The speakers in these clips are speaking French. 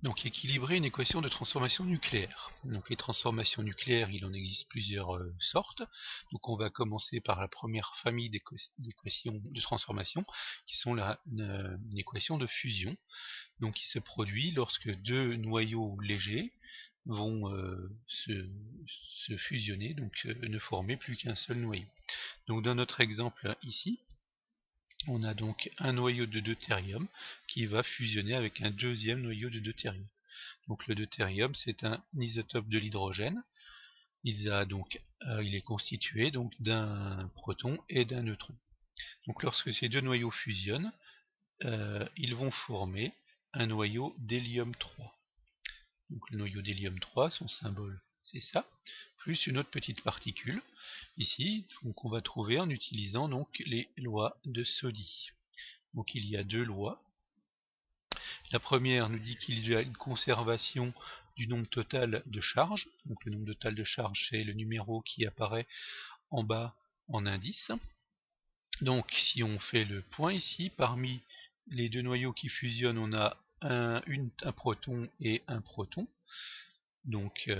Donc équilibrer une équation de transformation nucléaire. Donc les transformations nucléaires, il en existe plusieurs sortes. Donc on va commencer par la première famille d'équations de transformation, qui sont une équation de fusion. Donc qui se produit lorsque deux noyaux légers vont se fusionner, donc ne former plus qu'un seul noyau. Donc dans notre exemple ici, on a donc un noyau de deutérium qui va fusionner avec un deuxième noyau de deutérium. Donc le deutérium, c'est un isotope de l'hydrogène. Il est constitué donc d'un proton et d'un neutron. Donc lorsque ces deux noyaux fusionnent, ils vont former un noyau d'hélium 3. Donc le noyau d'hélium 3, son symbole, c'est ça, plus une autre petite particule, ici, donc on va trouver en utilisant donc les lois de Soddy. Donc il y a deux lois. La première nous dit qu'il y a une conservation du nombre total de charges. Donc le nombre total de charges, c'est le numéro qui apparaît en bas en indice. Donc si on fait le point ici, parmi les deux noyaux qui fusionnent, on a un proton et un proton. Donc,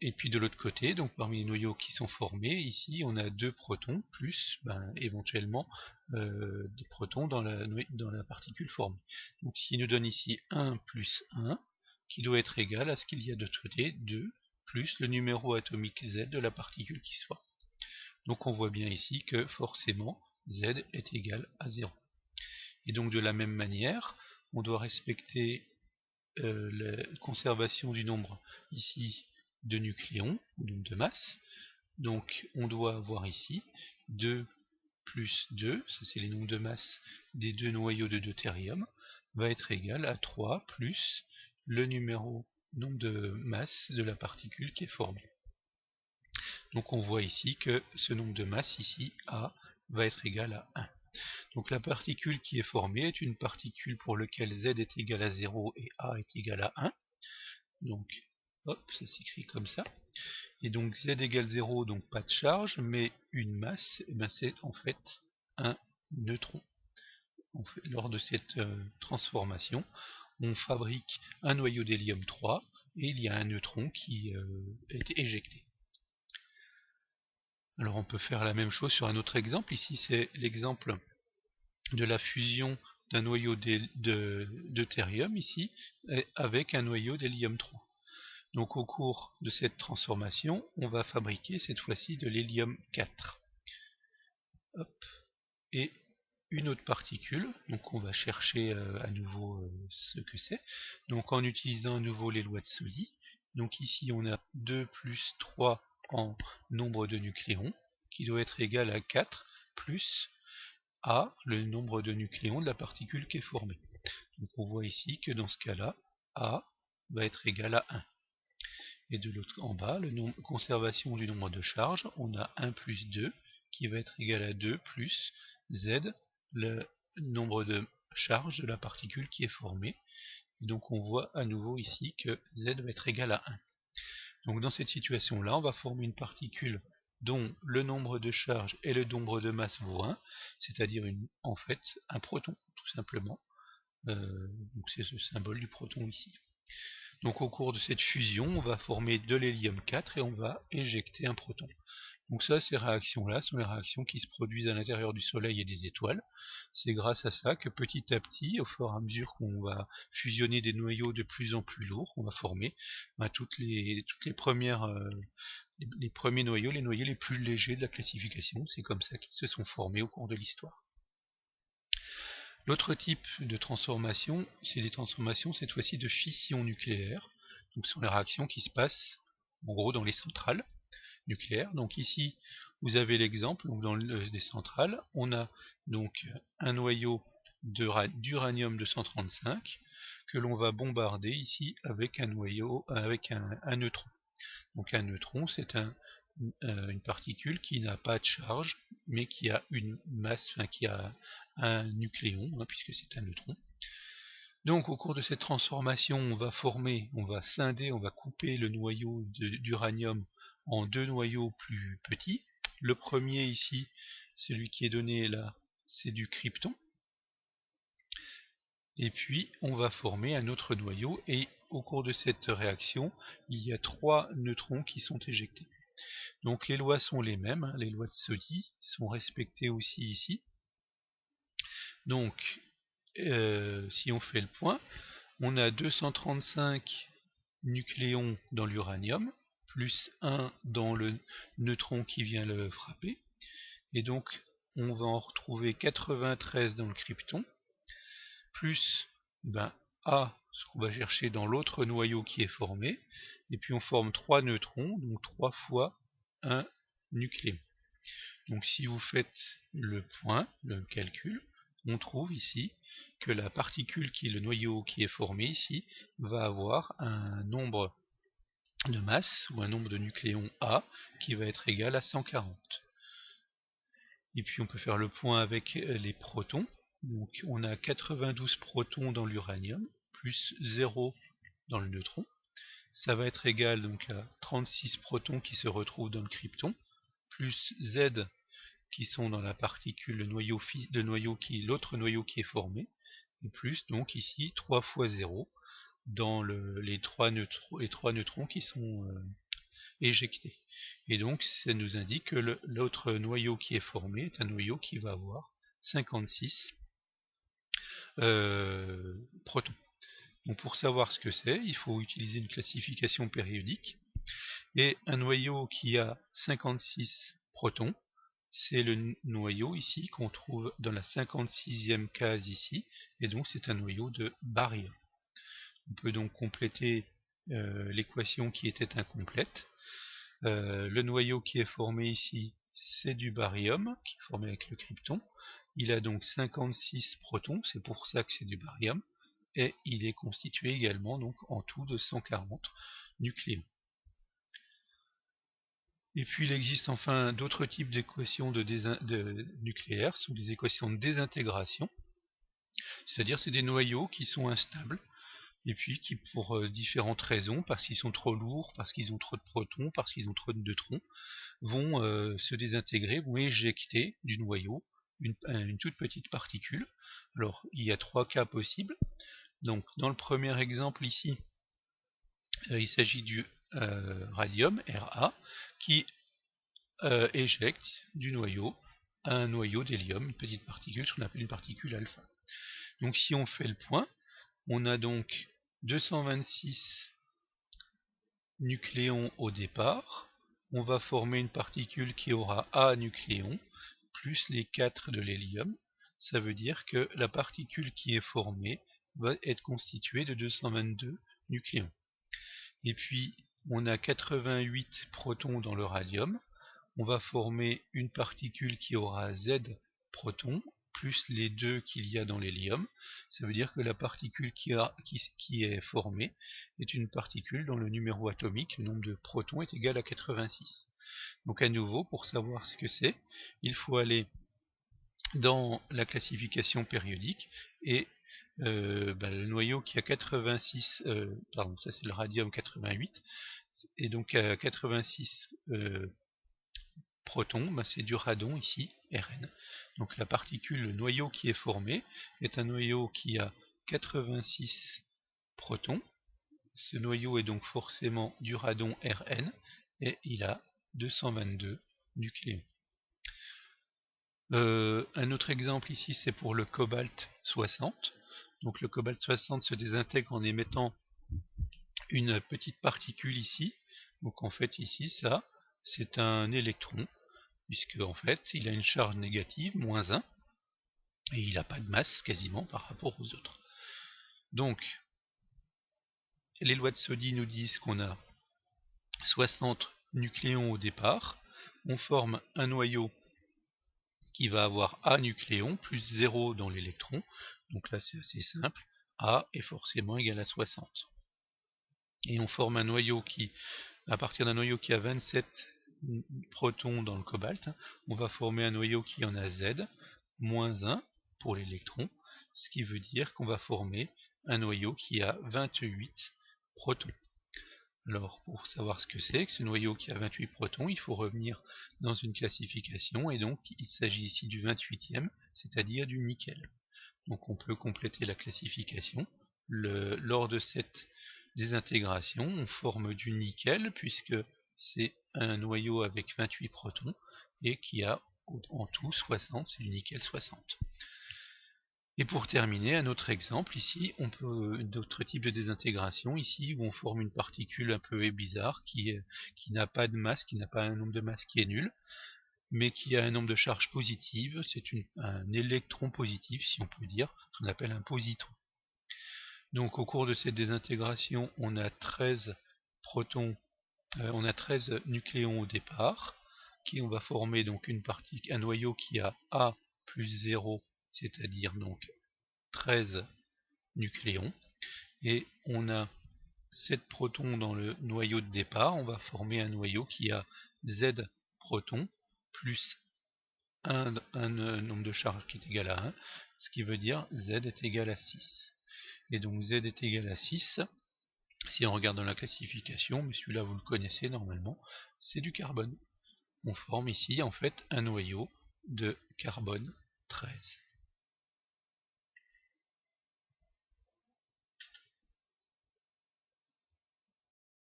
et puis de l'autre côté, donc parmi les noyaux qui sont formés, ici on a deux protons plus éventuellement des protons dans la particule formée. Donc ce qui nous donne ici 1 plus 1, qui doit être égal à ce qu'il y a de l'autre côté, 2 plus le numéro atomique Z de la particule qui se forme. Donc on voit bien ici que forcément Z est égal à 0. Et donc de la même manière, on doit respecter la conservation du nombre ici de nucléons, donc de masse. Donc on doit avoir ici 2 plus 2, ça c'est les nombres de masse des deux noyaux de deutérium, va être égal à 3 plus le nombre de masse de la particule qui est formée. Donc on voit ici que ce nombre de masse ici, A, va être égal à 1. Donc la particule qui est formée est une particule pour laquelle Z est égal à 0 et A est égal à 1. Donc, hop, ça s'écrit comme ça. Et donc Z égale 0, donc pas de charge, mais une masse, et ben c'est en fait un neutron. Lors de cette transformation, on fabrique un noyau d'hélium 3 et il y a un neutron qui est éjecté. Alors on peut faire la même chose sur un autre exemple. Ici c'est l'exemple de la fusion d'un noyau de deutérium ici avec un noyau d'hélium 3. Donc au cours de cette transformation, on va fabriquer cette fois-ci de l'hélium 4. Hop. Et une autre particule, donc on va chercher à nouveau ce que c'est. Donc en utilisant à nouveau les lois de Soddy, donc ici on a 2 plus 3 en nombre de nucléons, qui doit être égal à 4 plus A, le nombre de nucléons de la particule qui est formée. Donc on voit ici que dans ce cas-là, A va être égal à 1. Et de l'autre en bas, conservation du nombre de charges, on a 1 plus 2 qui va être égal à 2 plus Z, le nombre de charges de la particule qui est formée. Et donc on voit à nouveau ici que Z va être égal à 1. Donc dans cette situation-là, on va former une particule dont le nombre de charges et le nombre de masse vaut 1, c'est-à-dire en fait un proton, tout simplement. Donc c'est ce symbole du proton ici. Donc au cours de cette fusion, on va former de l'hélium 4 et on va éjecter un proton. Donc ça, ces réactions-là sont les réactions qui se produisent à l'intérieur du Soleil et des étoiles. C'est grâce à ça que petit à petit, au fur et à mesure qu'on va fusionner des noyaux de plus en plus lourds, on va former toutes les premières, les premiers noyaux, les noyaux les plus légers de la classification. C'est comme ça qu'ils se sont formés au cours de l'histoire. L'autre type de transformation, c'est des transformations cette fois-ci de fission nucléaire. Donc ce sont les réactions qui se passent en gros dans les centrales nucléaires. Donc ici vous avez l'exemple, donc dans les centrales, on a donc un noyau d'uranium 235 que l'on va bombarder ici avec un noyau, avec un neutron. Donc un neutron, c'est une particule qui n'a pas de charge, mais qui a une masse, enfin qui a un nucléon, puisque c'est un neutron. Donc au cours de cette transformation, on va scinder, on va couper le noyau d'uranium en deux noyaux plus petits. Le premier ici, celui qui est donné là, c'est du krypton. et puis on va former un autre noyau, et au cours de cette réaction, il y a 3 neutrons qui sont éjectés. Donc les lois sont les mêmes, les lois de Soddy sont respectées aussi ici. Donc si on fait le point, on a 235 nucléons dans l'uranium, plus 1 dans le neutron qui vient le frapper, et donc on va en retrouver 93 dans le krypton, plus A, ce qu'on va chercher dans l'autre noyau qui est formé, et puis on forme 3 neutrons, donc 3 fois un nucléon. Donc si vous faites le point, le calcul, on trouve ici que la particule qui est le noyau qui est formé ici va avoir un nombre de masse ou un nombre de nucléons A qui va être égal à 140. Et puis on peut faire le point avec les protons. Donc on a 92 protons dans l'uranium, plus 0 dans le neutron. Ça va être égal donc à 36 protons qui se retrouvent dans le krypton, plus Z qui sont dans la particule, l'autre noyau qui est formé, et plus donc ici 3 fois 0 dans les trois neutrons qui sont éjectés. Et donc ça nous indique que l'autre noyau qui est formé est un noyau qui va avoir 56 protons. Donc pour savoir ce que c'est, il faut utiliser une classification périodique. Et un noyau qui a 56 protons, c'est le noyau ici qu'on trouve dans la 56e case ici, et donc c'est un noyau de barium. On peut donc compléter l'équation qui était incomplète. Le noyau qui est formé ici, c'est du barium, qui est formé avec le krypton. Il a donc 56 protons, c'est pour ça que c'est du barium, et il est constitué également donc en tout de 140 nucléons. Et puis il existe enfin d'autres types d'équations nucléaires, ce sont des équations de désintégration, c'est-à-dire c'est des noyaux qui sont instables, et puis qui pour différentes raisons, parce qu'ils sont trop lourds, parce qu'ils ont trop de protons, parce qu'ils ont trop de neutrons, vont se désintégrer, vont éjecter du noyau une toute petite particule. Alors il y a 3 cas possibles. Donc dans le premier exemple ici, il s'agit du radium, Ra, qui éjecte du noyau un noyau d'hélium, une petite particule, ce qu'on appelle une particule alpha. Donc si on fait le point, on a donc 226 nucléons au départ, on va former une particule qui aura A nucléons, plus les 4 de l'hélium. Ça veut dire que la particule qui est formée va être constituée de 222 nucléons. Et puis on a 88 protons dans le radium, on va former une particule qui aura Z protons, plus les 2 qu'il y a dans l'hélium. Ça veut dire que la particule qui est formée est une particule dont le numéro atomique, le nombre de protons, est égal à 86. Donc à nouveau, pour savoir ce que c'est, il faut aller dans la classification périodique, et le noyau qui a 86, pardon, ça c'est le radium 88, et donc à 86 protons, c'est du radon ici, Rn. Donc la particule, le noyau qui est formé, est un noyau qui a 86 protons. Ce noyau est donc forcément du radon Rn, et il a 222 nucléons. Un autre exemple ici, c'est pour le cobalt 60. Donc le cobalt 60 se désintègre en émettant une petite particule ici. Donc en fait ici, ça, c'est un électron, puisque en fait, il a une charge négative, moins 1, et il n'a pas de masse quasiment par rapport aux autres. Donc, les lois de Soddy nous disent qu'on a 60 nucléons au départ, on forme un noyau qui va avoir A nucléons plus 0 dans l'électron, donc là c'est assez simple, A est forcément égal à 60. Et on forme un noyau qui, à partir d'un noyau qui a 27 protons dans le cobalt, on va former un noyau qui en a Z, moins 1 pour l'électron, ce qui veut dire qu'on va former un noyau qui a 28 protons. Alors, pour savoir ce que c'est que ce noyau qui a 28 protons, il faut revenir dans une classification, et donc il s'agit ici du 28e, c'est-à-dire du nickel. Donc on peut compléter la classification. Lors de cette désintégration, on forme du nickel puisque c'est un noyau avec 28 protons et qui a en tout 60, c'est du nickel 60. Et pour terminer, un autre exemple, ici, on peut d'autres types de désintégration, ici où on forme une particule un peu bizarre qui n'a pas de masse, qui n'a pas un nombre de masse qui est nul, mais qui a un nombre de charges positives, c'est un électron positif, si on peut dire, ce qu'on appelle un positron. Donc au cours de cette désintégration, on a 13 protons, on a 13 nucléons au départ, on va former donc un noyau qui a A plus 0, c'est-à-dire donc 13 nucléons, et on a 7 protons dans le noyau de départ, on va former un noyau qui a Z protons plus un nombre de charges qui est égal à 1, ce qui veut dire Z est égal à 6. Et donc Z est égal à 6, si on regarde dans la classification, mais celui-là vous le connaissez normalement, c'est du carbone. On forme ici en fait un noyau de carbone 13.